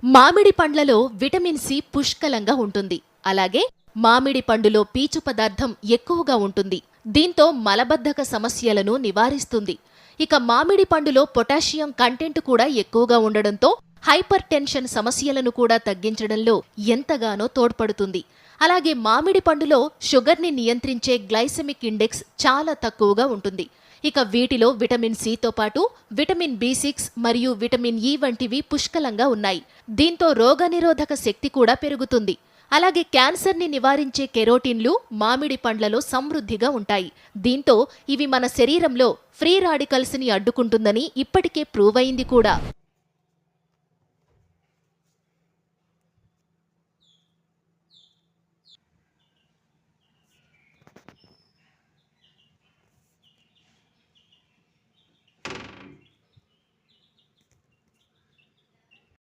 మామిడి పండ్లలో vitamin C పుష్కలంగా ఉంటుంది. అలాగే మామిడి పండులో పీచు పదార్థం ఎక్కువగా ఉంటుంది. దీంతో మలబద్ధక సమస్యలను నివారిస్తుంది. ఇక మామిడి పండులో పొటాషియం కంటెంట్ కూడా ఎక్కువగా ఉండడంతో హైపర్ టెన్షన్ సమస్యలను కూడా తగ్గించడంలో ఎంతగానో తోడ్పడుతుంది. అలాగే మామిడి పండులో షుగర్ని నియంత్రించే గ్లైసెమిక్ ఇండెక్స్ చాలా తక్కువగా ఉంటుంది. ఇక వీటిలో విటమిన్ సితో పాటు విటమిన్ బి6 మరియు విటమిన్ ఇ వంటివి పుష్కలంగా ఉన్నాయి. దీంతో రోగనిరోధక శక్తి కూడా పెరుగుతుంది. అలాగే క్యాన్సర్ని నివారించే కెరోటిన్లు మామిడి పండ్లలో సమృద్ధిగా ఉంటాయి. దీంతో ఇవి మన శరీరంలో ఫ్రీ రాడికల్స్ని అడ్డుకుంటుందని ఇప్పటికే ప్రూవ్ అయింది కూడా.